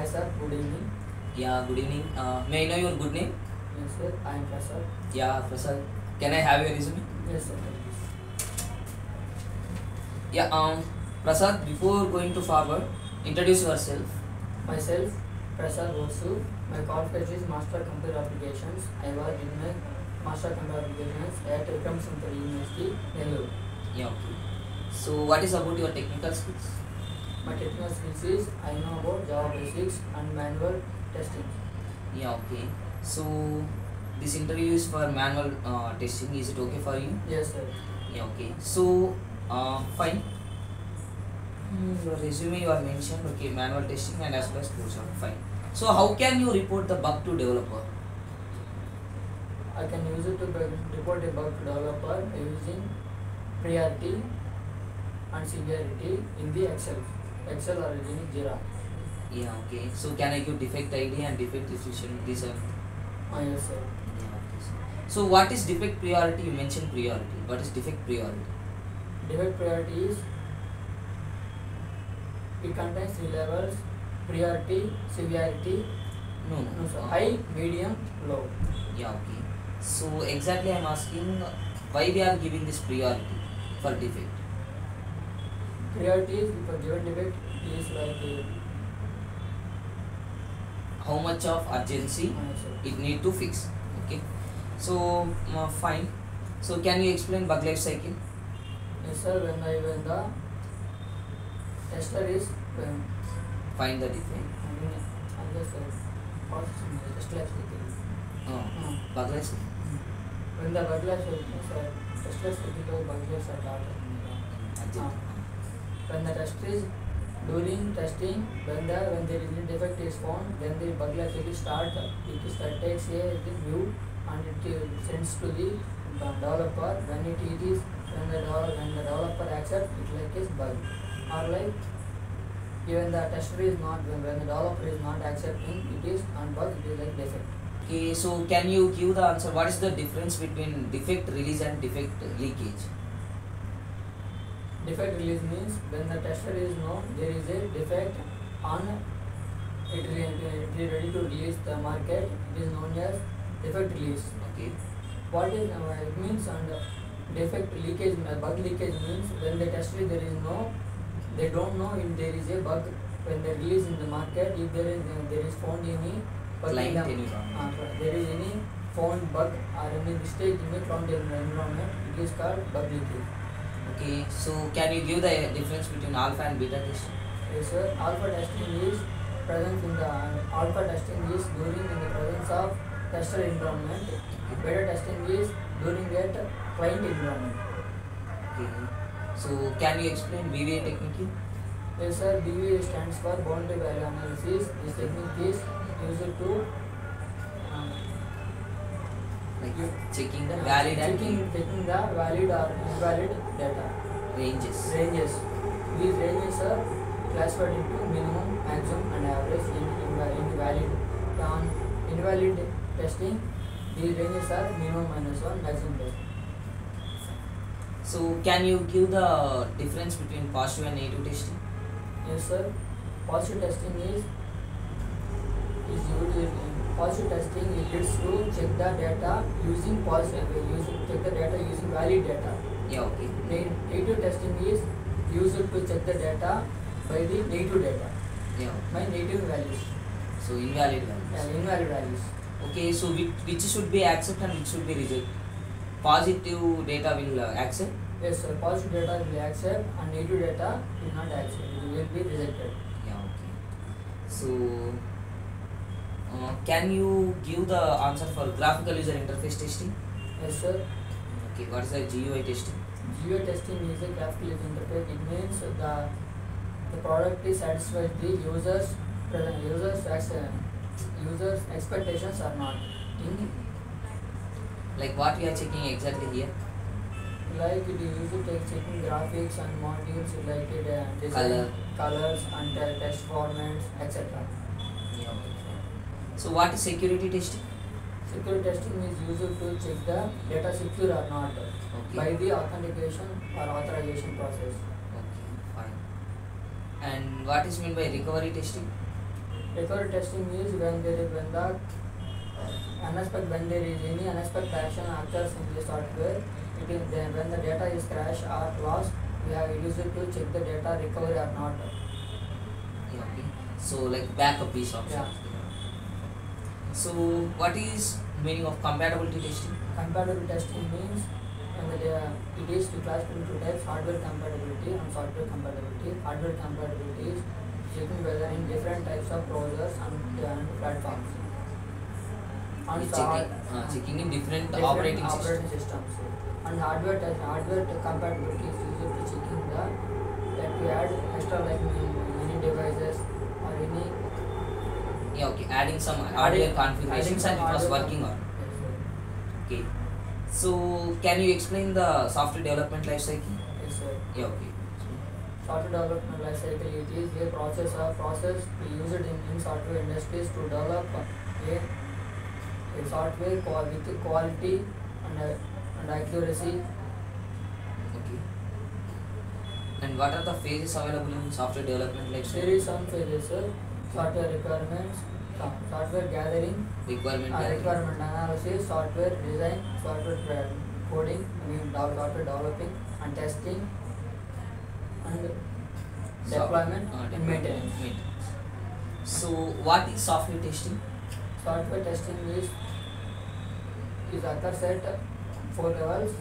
Hi sir, good evening. Yeah, good evening. May I know your good name? Yes sir, I am Prasad. Yeah, Prasad. Can I have your resume? Yes sir, please. Yeah, Prasad, before going to forward, introduce yourself. Myself, Prasad Vasu. My qualification is Master Computer Applications. I was in my Master Computer Applications at Vikram Sankar University, Nellore. Yeah, okay. So, what is about your technical skills? My technical skills is I know about Java basics and manual testing. Yeah, okay. So, this interview is for manual testing. Is it okay for you? Yes sir. Yeah, okay. So, fine. Your resume you are mentioned, okay, manual testing and as well as code shop, fine. So, how can you report the bug to developer? I can use it to report a bug to developer by using priority and severity in the Excel or using Jira. Yeah, okay. So, can I give defect ID and defect decision? These are. Yes sir. Yeah, okay. So, what is defect priority? You mentioned priority. What is defect priority? Defect priority is it contains three levels: priority, severity, No, sir, high, medium, low. Yeah, okay. So, exactly I am asking why we are giving this priority for defect. Priority is for given defect is like How much of urgency sir. it need to fix. Okay. So, fine. So, can you explain bug life cycle? Yes sir, when the tester is Find the defect. test life cycle. Bug life cycle. When the bug life cycle, test life cycle bug life cycle. When the test is during testing, when there is a defect is found, then the bug life cycle starts. It takes a view and it sends to the developer. When the developer accepts it like is bug, or like even the tester is not, when the developer is not accepting it is on bug, it is like defect. Okay, so can you give the answer? What is the difference between defect release and defect leakage? Defect release means when the tester is known there is a defect on it is ready to release the market, it is known as defect release. Okay. What is it means, and defect leakage, bug leakage means when the tester there is no, they don't know if there is a bug when they release in the market, if there is found any bug in the, there is any found bug or any mistake in the client environment, it is called bug leakage. Okay, so can you give the difference between alpha and beta testing? Yes sir, alpha testing is present in the alpha testing is during in the presence of tester environment. Beta testing is during at client environment. Okay. So can you explain BVA technique? Yes sir, BVA stands for boundary value analysis. This technique is used to checking the valid and checking the valid or invalid data. Ranges. These ranges are classified into minimum, maximum and average in valid. On invalid testing, these ranges are minimum -1, maximum testing. So can you give the difference between positive and negative testing? Yes sir, positive testing is usually positive testing leads to check the data using check the data using valid data. Yeah, okay. Negative testing is used to check the data by the negative data. Yeah. By negative values. So invalid values. Invalid values. Okay, so which should be accept and which should be reject? Positive data will accept? Yes sir, positive data will accept and negative data will not accept. It will be rejected. Yeah, okay. So can you give the answer for graphical user interface testing? Yes sir. Okay, what is the GUI testing? GUI testing is a graphical user interface. It means the product is satisfied the users expectations are not. Like what we are checking exactly here? Like it is used to checking graphics and modules like design, colors and text formats, etc. Yeah, okay. So what is security testing? Security testing is used to check the data secure or not by the authentication or authorization process. Okay, fine. And what is meant by recovery testing? Recovery testing is when the when there is any unexpected action occurs in the software. It is then when the data is crashed or lost, we have used it to check the data recovery or not. Yeah, okay. So like backup is option. Yeah. So what is meaning of compatibility testing? Compatibility testing means when it is to classify into types: hardware compatibility and software compatibility. Hardware compatibility is checking whether in different types of browsers and platforms. And Checking in different different operating systems. And hardware compatibility is used to checking that we add extra like many devices or any. Yeah, okay. Adding some hardware configurations and it was working on. Okay. So can you explain the software development life cycle? Yes, sir. Yeah, okay. Software development life cycle, it is a process used in software industries to develop a software with quality and accuracy. Okay. And what are the phases available in software development life There cycle? is some phases, sir. Software requirements, software gathering, Requirement gathering. requirement analysis, software design, software coding, software developing and testing, and deployment and maintenance. So what is software testing? Software testing is occurs at 4 levels: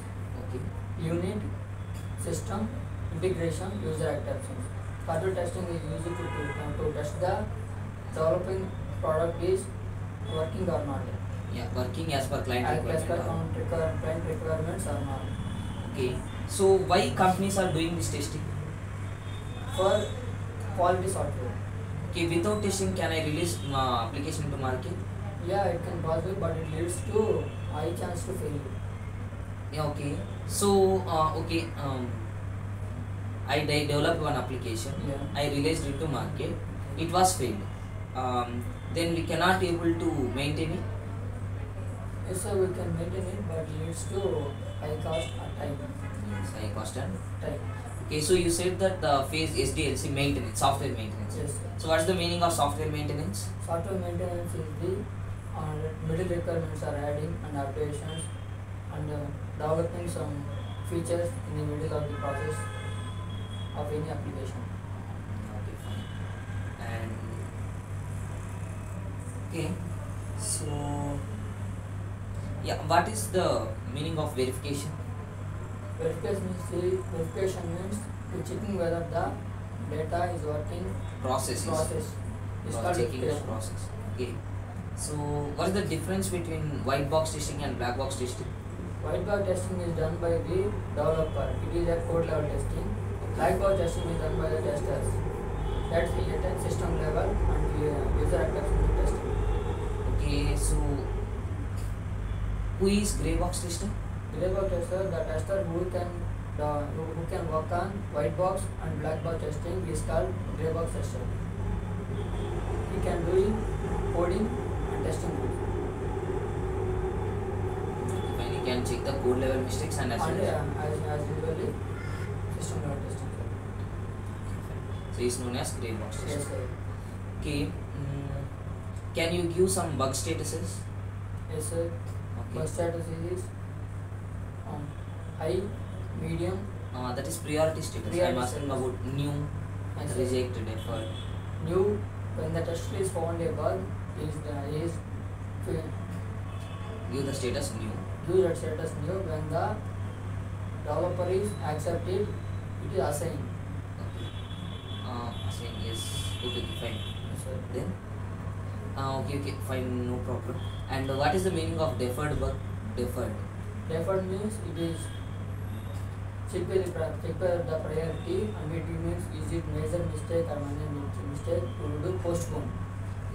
Okay. unit, system, integration, user acceptance. Software testing is used to test the developing product is working or not, Yeah, working as per client as per requirement. client requirements or not. Okay. So why companies are doing this testing? For quality software. Okay, without testing can I release application to market? Yeah, it can possible, but it leads to high chance to failure. Yeah, okay. So okay, I developed one application. Yeah. I released it to market. It was failed. Then we cannot able to maintain it. Yes, sir, we can maintain it, but leads to high cost and time. Yes, I cost and Time. okay. So you said that the phase SDLC maintenance, software maintenance. Yes, sir. So what's the meaning of software maintenance? Software maintenance is the middle requirements are adding and updations and developing some features in the middle of the process of any application. Okay, fine. And okay, so yeah, what is the meaning of verification? Verification means to checking whether the data is working. Process. Is called Checking the verification. process. Okay. So what is the difference between white box testing and black box testing? White box testing is done by the developer. It is a code level testing. Black box testing is done by the testers. That's at system level and user acceptance testing. Okay, so who is gray box tester? Gray box tester, the tester who can work on white box and black box testing is called gray box tester. He can do coding and testing both. When you can check the code level mistakes and as well as usually system level testing. so it's known as gray box tester. Yes, sir. Okay. Can you give some bug statuses? Yes, sir. Okay. Bug status is high, medium. That is priority status. Priority I'm asking status. about new, Yes, sir. rejected, deferred. New, when the tester is found a bug, is Give the status new. give that status new. When the developer is accepted, it is assigned. Saying yes. Okay, fine. Yes, sir. Then okay, fine, no problem. And what is the meaning of deferred bug? Deferred. Deferred means it is check by the priority, and it means is it major mistake or minor mistake to do postpone.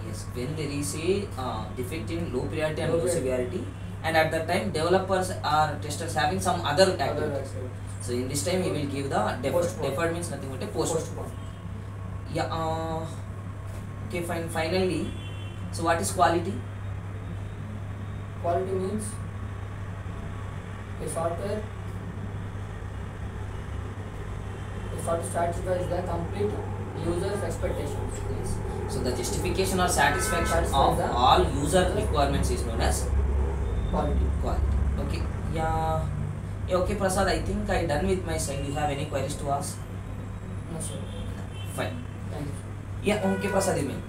Yes, when there is a defect in low priority and Low low priority. severity, and at that time developers or testers having some other Other activities. activities. So in this time he will give the deferred. Postpone. Deferred means nothing but a postpone. Postpone. Yeah. Okay, fine. Finally, so what is quality? Quality means a software satisfies the complete users' expectations. Yes. So the justification or satisfaction Satisfy of the all user requirements is known as Quality. quality. Okay. Yeah. Yeah, okay, Prasad. I think I done with my side. You have any queries to ask? No, sir. Fine. Thank you. Yeah. Okay, Prasad. You may.